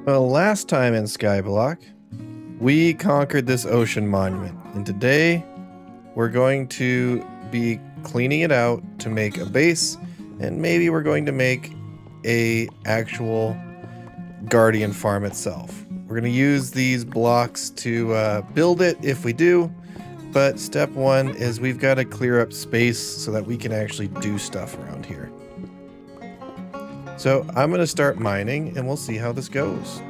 Well, last time in Skyblock, we conquered this ocean monument, and today we're going to be cleaning it out to make a base, and maybe we're going to make a actual guardian farm itself. We're going to use these blocks to build it if we do, but step one is we've got to clear up space so that we can actually do stuff around here. So I'm going to start mining and we'll see how this goes.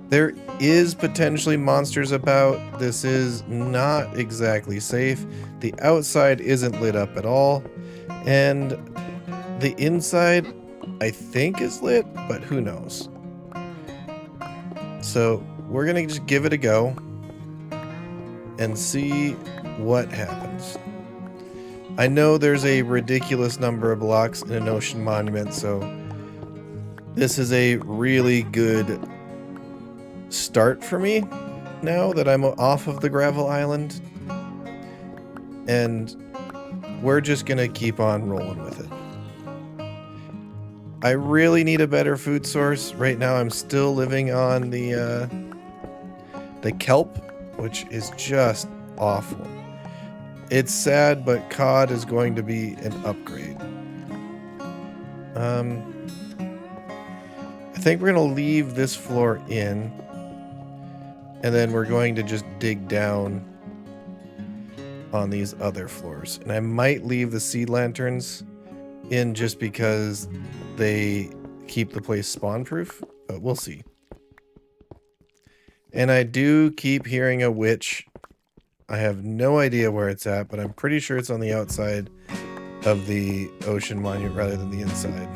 There is potentially monsters about. This is not exactly safe. The outside isn't lit up at all. And the inside, I think, is lit, but who knows. So we're going to just give it a go and see what happens. I know there's a ridiculous number of blocks in an ocean monument, so this is a really good start for me now that I'm off of the gravel island. And we're just gonna keep on rolling with it. I really need a better food source. Right now I'm still living on the kelp, which is just awful. It's sad, but cod is going to be an upgrade. I think we're going to leave this floor in, and then we're going to just dig down on these other floors. And I might leave the seed lanterns in just because they keep the place spawn-proof, but we'll see. And I do keep hearing a witch. I have no idea where it's at, but I'm pretty sure it's on the outside of the ocean monument rather than the inside.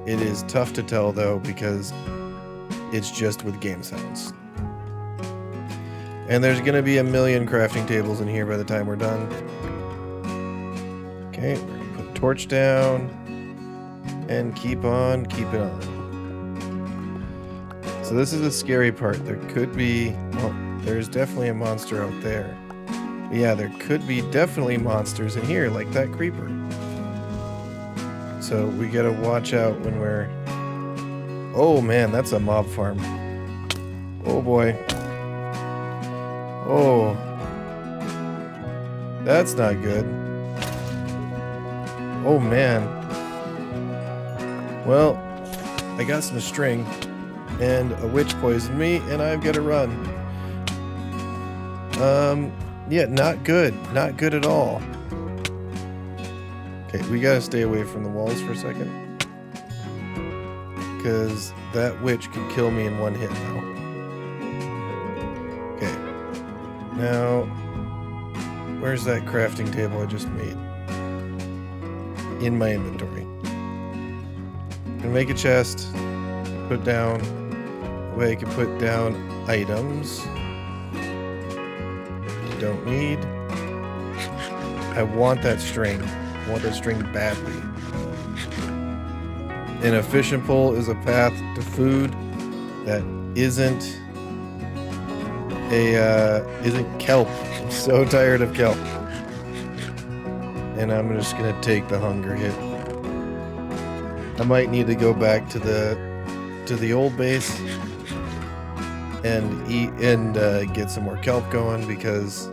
It is tough to tell though because it's just with game sounds. And there's gonna be a million crafting tables in here by the time we're done. Okay, we're gonna put a torch down and keep on keeping on. So this is the scary part. There could be, well, there's definitely a monster out there. But yeah, there could be definitely monsters in here, like that creeper. So we gotta watch out when we're... Oh man, that's a mob farm. Oh boy. Oh. That's not good. Oh man. Well, I got some string, and a witch poisoned me, and I've gotta run. Yeah, not good. Not good at all. Okay, we gotta stay away from the walls for a second. Because that witch could kill me in one hit now. Okay. Now, where's that crafting table I just made? In my inventory. Gonna make a chest. Put down. That way I can put down items. Don't need. I want that string. I want that string badly. An efficient pull is a path to food that isn't kelp. I'm so tired of kelp. And I'm just gonna take the hunger hit. I might need to go back to the old base and eat and get some more kelp going, because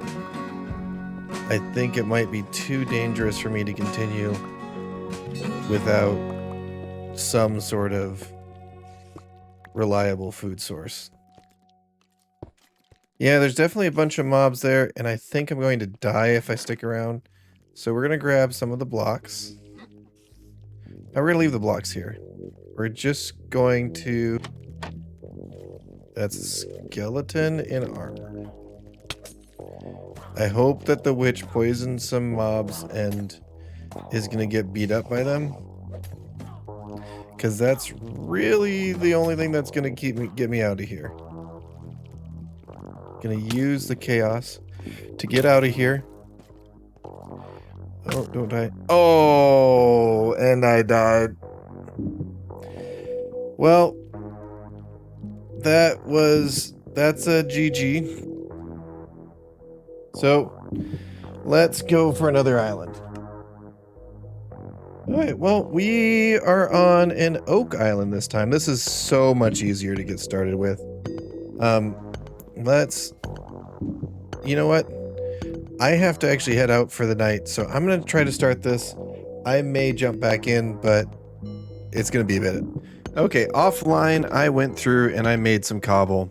I think it might be too dangerous for me to continue without some sort of reliable food source. Yeah, there's definitely a bunch of mobs there, and I think I'm going to die if I stick around. So we're going to grab some of the blocks. Now we're going to leave the blocks here. We're just going to... That's a skeleton in armor. I hope that the witch poisoned some mobs and is going to get beat up by them. Because that's really the only thing that's going to get me out of here. Going to use the chaos to get out of here. Oh, don't die. Oh, and I died. Well, that's a GG. So, let's go for another island. All right, well, we are on an oak island this time. This is so much easier to get started with. Let's... You know what? I have to actually head out for the night, so I'm going to try to start this. I may jump back in, but it's going to be a bit. Okay, offline, I went through and I made some cobble.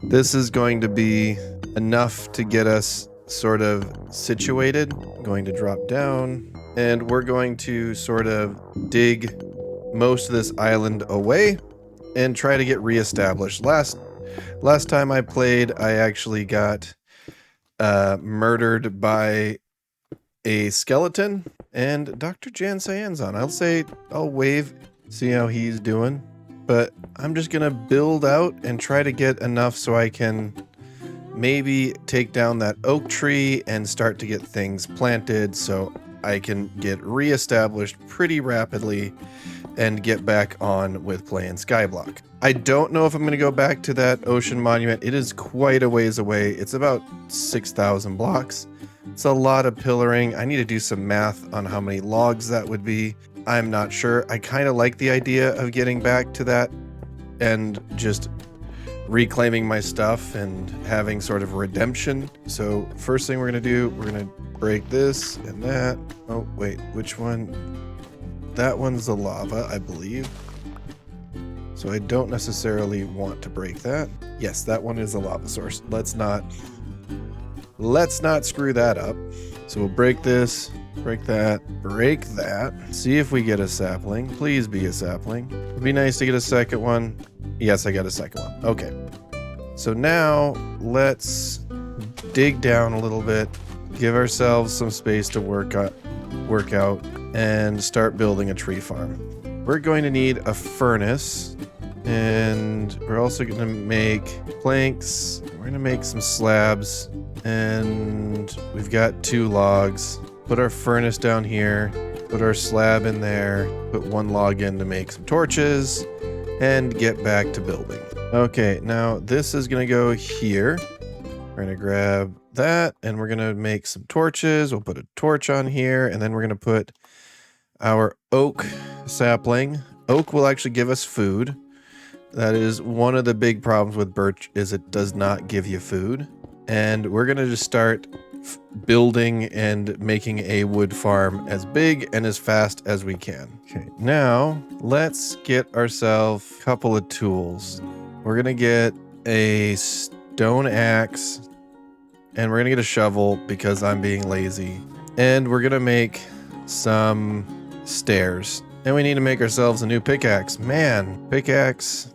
This is going to be enough to get us sort of situated. I'm going to drop down, and we're going to sort of dig most of this island away and try to get reestablished. Last time I played, I actually got murdered by a skeleton, and Dr. Jan Cyan's on. I'll wave, see how he's doing, but I'm just gonna build out and try to get enough so I can maybe take down that oak tree and start to get things planted so I can get reestablished pretty rapidly and get back on with playing Skyblock. I don't know if I'm going to go back to that ocean monument. It is quite a ways away. It's about 6,000 blocks. It's a lot of pillaring. I need to do some math on how many logs that would be. I'm not sure. I kind of like the idea of getting back to that and just reclaiming my stuff and having sort of redemption. So first thing we're going to do, we're going to break this and that. Oh, wait, which one? That one's the lava, I believe. So I don't necessarily want to break that. Yes, that one is a lava source. Let's not screw that up. So we'll break this, break that. See if we get a sapling. Please be a sapling. It'd be nice to get a second one. Yes, I got a second one. Okay. So now let's dig down a little bit, give ourselves some space to work out, and start building a tree farm. We're going to need a furnace, and we're also going to make planks. We're going to make some slabs, and we've got 2 logs. Put our furnace down here, put our slab in there, put 1 log in to make some torches, and get back to building. Okay, now this is going to go here. We're going to grab that, and we're going to make some torches. We'll put a torch on here, and then we're going to put our oak sapling. Oak will actually give us food. That is one of the big problems with birch, is it does not give you food. And we're going to just start building and making a wood farm as big and as fast as we can. Okay, now let's get ourselves a couple of tools. We're going to get a stone axe, and we're going to get a shovel because I'm being lazy. And we're going to make some stairs. And we need to make ourselves a new pickaxe. Man, pickaxe.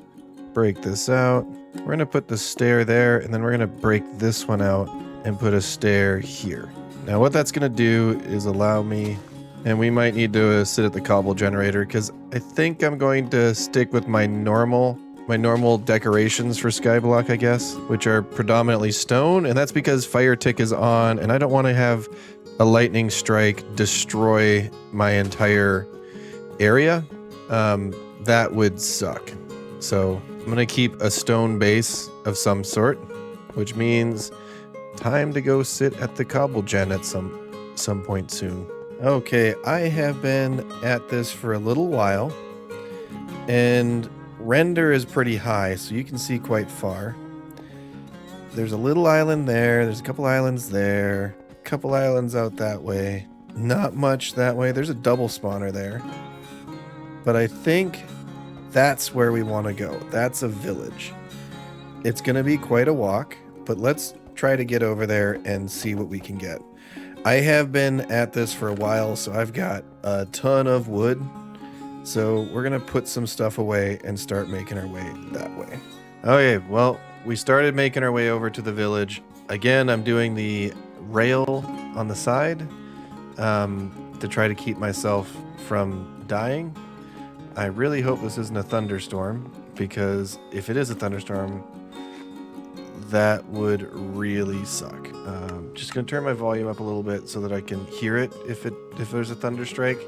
Break this out. We're going to put the stair there, and then we're going to break this one out and put a stair here. Now what that's going to do is allow me, and we might need to sit at the cobble generator, because I think I'm going to stick with my normal decorations for Skyblock, I guess, which are predominantly stone, and that's because fire tick is on, and I don't want to have a lightning strike destroy my entire area. That would suck. So I'm gonna keep a stone base of some sort, which means time to go sit at the cobble gen at some point soon. Okay, I have been at this for a little while, and render is pretty high, so you can see quite far. There's a little island there, there's a couple islands there, a couple islands out that way. Not much that way. There's a double spawner there. But I think that's where we want to go. That's a village. It's going to be quite a walk, but let's try to get over there and see what we can get. I have been at this for a while, so I've got a ton of wood. So we're going to put some stuff away and start making our way that way. Okay, well, we started making our way over to the village. Again, I'm doing the rail on the side to try to keep myself from dying. I really hope this isn't a thunderstorm, because if it is a thunderstorm, that would really suck. Just gonna turn my volume up a little bit so that I can hear it if there's a thunderstrike.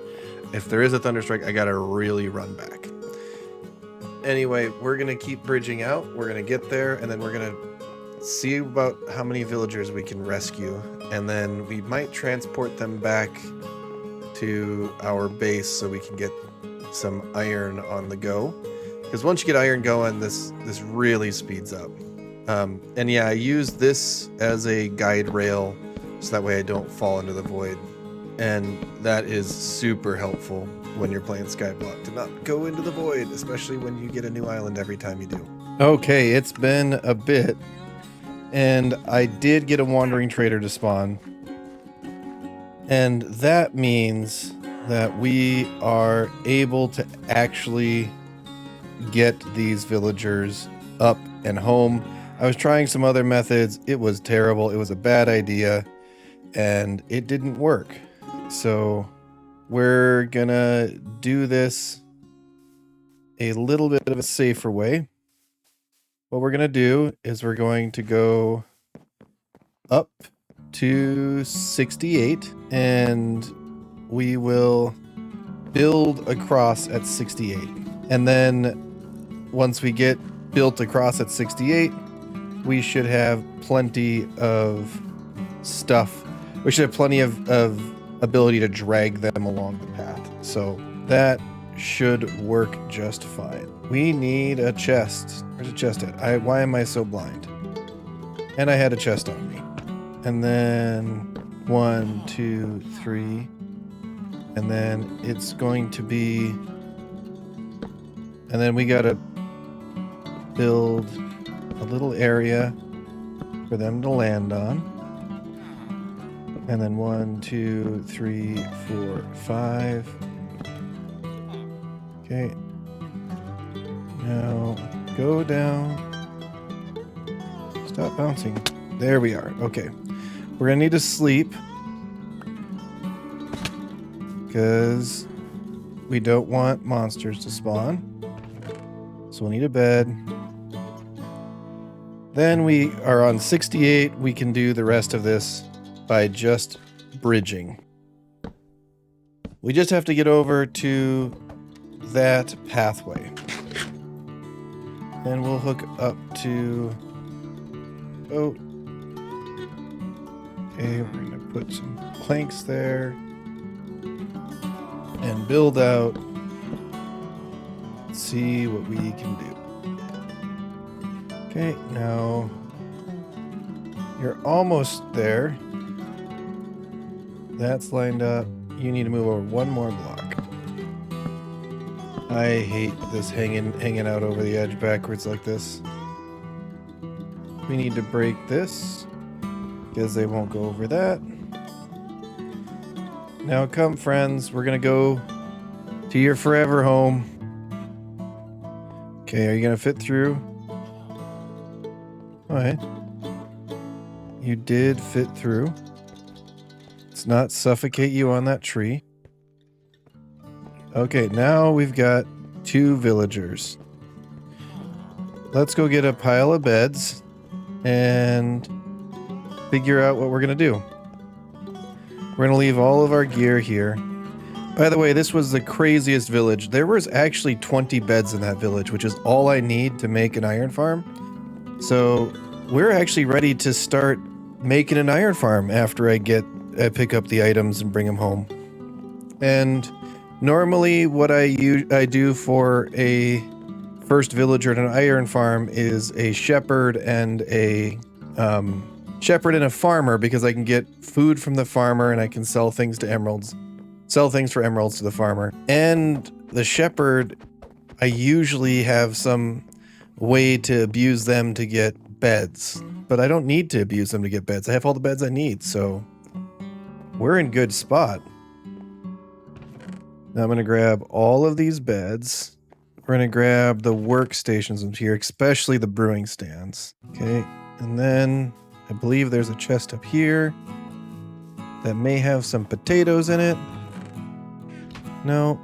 If there is a thunderstrike, I gotta really run back. Anyway, we're gonna keep bridging out. We're gonna get there, and then we're gonna see about how many villagers we can rescue, and then we might transport them back to our base so we can get some iron on the go. Because once you get iron going, this really speeds up. And yeah, I use this as a guide rail so that way I don't fall into the void. And that is super helpful when you're playing Skyblock, to not go into the void, especially when you get a new island every time you do. Okay, it's been a bit, and I did get a wandering trader to spawn. And that means that we are able to actually get these villagers up and home. I was trying some other methods. It was terrible. It was a bad idea, and it didn't work. So we're gonna do this a little bit of a safer way. What we're gonna do is we're going to go up to 68 and we will build across at 68. And then once we get built across at 68, we should have plenty of stuff. We should have plenty of ability to drag them along the path. So that should work just fine. We need a chest. Where's a chest at? Why am I so blind? And I had a chest on me. And then 1, 2, 3. And then it's going to be... And then we gotta build a little area for them to land on. And then 1, 2, 3, 4, 5. Okay. Now go down. Stop bouncing. There we are. Okay. We're gonna need to sleep because we don't want monsters to spawn. So we'll need a bed. Then we are on 68. We can do the rest of this by just bridging. We just have to get over to that pathway. And we'll hook up to... Oh. Okay, we're going to put some planks there. And build out. See what we can do. Okay, now... You're almost there. That's lined up. You need to move over one more block. I hate this hanging out over the edge backwards like this. We need to break this because they won't go over that. Now come friends, we're gonna go to your forever home. Okay, are you gonna fit through? Alright. You did fit through. Let's not suffocate you on that tree. Okay, now we've got 2 villagers. Let's go get a pile of beds and figure out what we're gonna do. We're gonna leave all of our gear here. By the way, this was the craziest village. There was actually 20 beds in that village, which is all I need to make an iron farm. So we're actually ready to start making an iron farm after I pick up the items and bring them home. And normally what I do for a first villager in an iron farm is a shepherd and a farmer, because I can get food from the farmer and I can sell things for emeralds to the farmer. And the shepherd, I usually have some way to abuse them to get beds, but I don't need to abuse them to get beds. I have all the beds I need, so we're in good spot. Now I'm going to grab all of these beds. We're going to grab the workstations in here, especially the brewing stands. Okay, and then I believe there's a chest up here that may have some potatoes in it. No.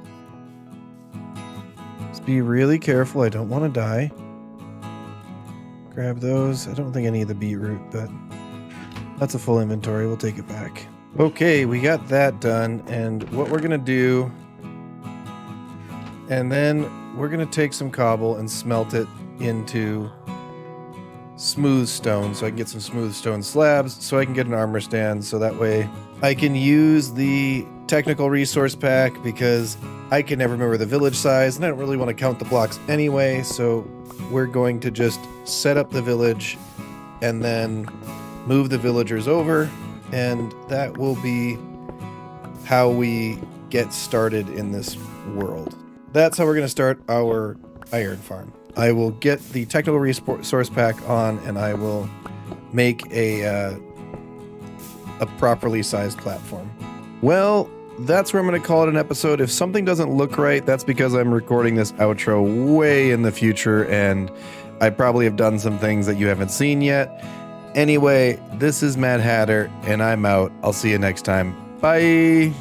Just be really careful. I don't want to die. Grab those. I don't think I need the beetroot, but that's a full inventory. We'll take it back. Okay, we got that done. And what we're going to do... And then we're going to take some cobble and smelt it into smooth stone, so I can get some smooth stone slabs, so I can get an armor stand, so that way I can use the technical resource pack because I can never remember the village size and I don't really want to count the blocks anyway, so we're going to just set up the village and then move the villagers over, and that will be how we get started in this world. That's how we're going to start our iron farm. I will get the technical resource pack on and I will make a properly sized platform. Well, that's where I'm going to call it an episode. If something doesn't look right, that's because I'm recording this outro way in the future and I probably have done some things that you haven't seen yet. Anyway, this is Mad Hatter and I'm out. I'll see you next time. Bye.